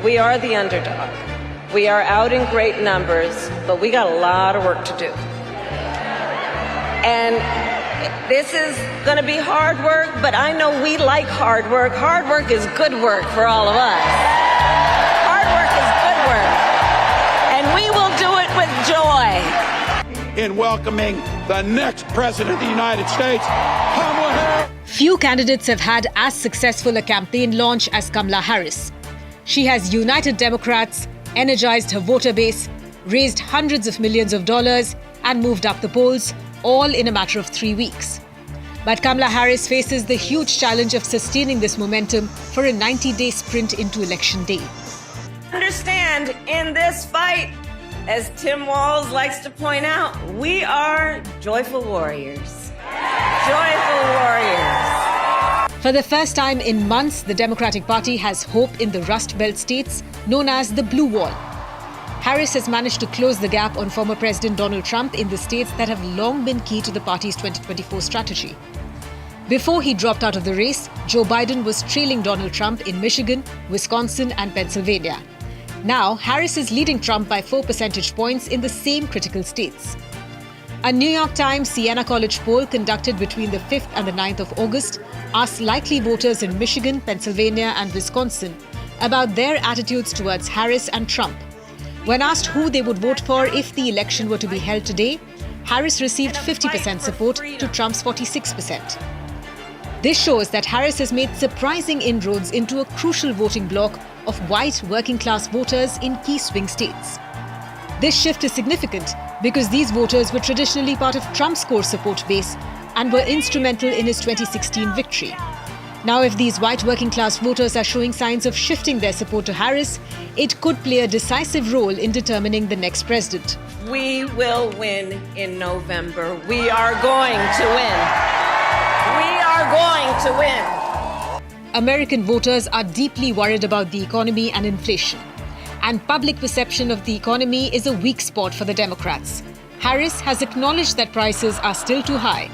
We are the underdog. We are out in great numbers, but we got a lot of work to do. And this is going to be hard work, but I know we like hard work. Hard work is good work for all of us. Hard work is good work. And we will do it with joy. In welcoming the next president of the United States, Kamala Harris. Few candidates have had as successful a campaign launch as Kamala Harris. She has united Democrats, energized her voter base, raised hundreds of millions of dollars, and moved up the polls, all in a matter of 3 weeks. But Kamala Harris faces the huge challenge of sustaining this momentum for a 90-day sprint into Election Day. Understand, in this fight, as Tim Walz likes to point out, we are joyful warriors. Joyful warriors. For the first time in months, the Democratic Party has hope in the Rust Belt states known as the Blue Wall. Harris has managed to close the gap on former President Donald Trump in the states that have long been key to the party's 2024 strategy. Before he dropped out of the race, Joe Biden was trailing Donald Trump in Michigan, Wisconsin, and Pennsylvania. Now, Harris is leading Trump by 4 percentage points in the same critical states. A New York Times Siena College poll conducted between the 5th and the 9th of August asked likely voters in Michigan, Pennsylvania, and Wisconsin about their attitudes towards Harris and Trump. When asked who they would vote for if the election were to be held today, Harris received 50% support to Trump's 46%. This shows that Harris has made surprising inroads into a crucial voting bloc of white working-class voters in key swing states. This shift is significant because these voters were traditionally part of Trump's core support base and were instrumental in his 2016 victory. Now, if these white working-class voters are showing signs of shifting their support to Harris, it could play a decisive role in determining the next president. We will win in November. We are going to win. We are going to win. American voters are deeply worried about the economy and inflation. And public perception of the economy is a weak spot for the Democrats. Harris has acknowledged that prices are still too high.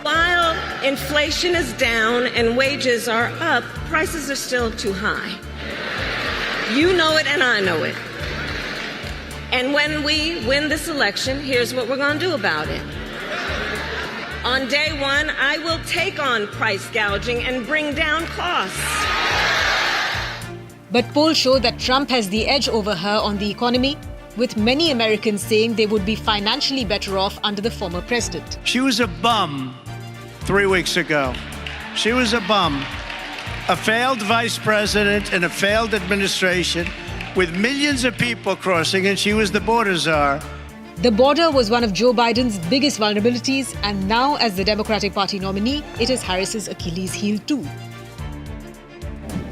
While inflation is down and wages are up, prices are still too high. You know it and I know it. And when we win this election, here's what we're going to do about it. On day one, I will take on price gouging and bring down costs. But polls show that Trump has the edge over her on the economy, with many Americans saying they would be financially better off under the former president. She was a bum 3 weeks ago. She was a bum. A failed vice president in a failed administration with millions of people crossing, and she was the border czar. The border was one of Joe Biden's biggest vulnerabilities, and now as the Democratic Party nominee, it is Harris's Achilles heel too.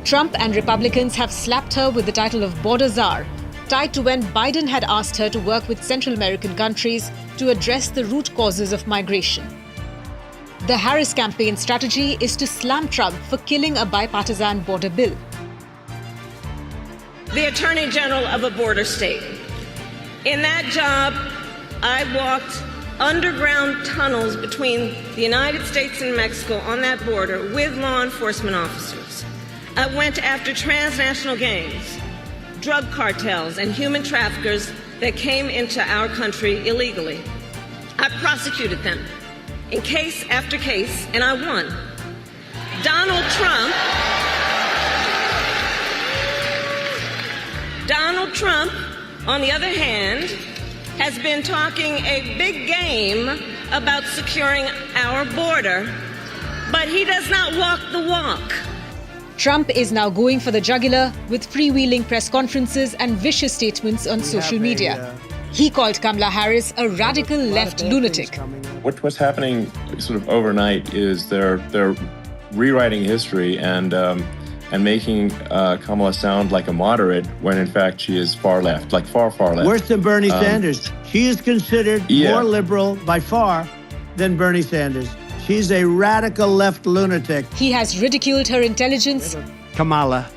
Trump and Republicans have slapped her with the title of border czar, tied to when Biden had asked her to work with Central American countries to address the root causes of migration. The Harris campaign strategy is to slam Trump for killing a bipartisan border bill. The Attorney General of a border state. In that job, I walked underground tunnels between the United States and Mexico on that border with law enforcement officers. I went after transnational gangs, drug cartels, and human traffickers that came into our country illegally. I prosecuted them in case after case, and I won. Donald Trump, on the other hand, has been talking a big game about securing our border, but he does not walk the walk. Trump is now going for the jugular with freewheeling press conferences and vicious statements on social media. He called Kamala Harris a radical left lunatic. What's happening sort of overnight is they're rewriting history and making Kamala sound like a moderate when in fact she is far left, like far left. Worse than Bernie Sanders. She is considered more liberal by far than Bernie Sanders. She's a radical left lunatic. He has ridiculed her intelligence. Kamala,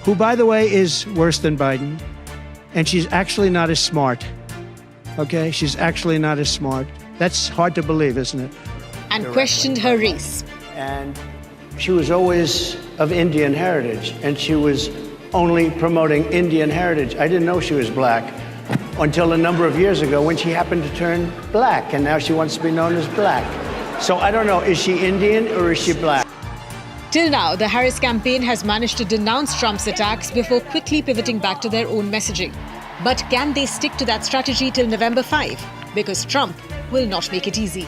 who, by the way, is worse than Biden, and she's actually not as smart. Okay? She's actually not as smart. That's hard to believe, isn't it? And questioned her race. And she was always of Indian heritage, and she was only promoting Indian heritage. I didn't know she was black until a number of years ago when she happened to turn black, and now she wants to be known as black. So I don't know, is she Indian or is she black? Till now, the Herris campaign has managed to denounce Trump's attacks before quickly pivoting back to their own messaging. But can they stick to that strategy till November 5? Because Trump will not make it easy.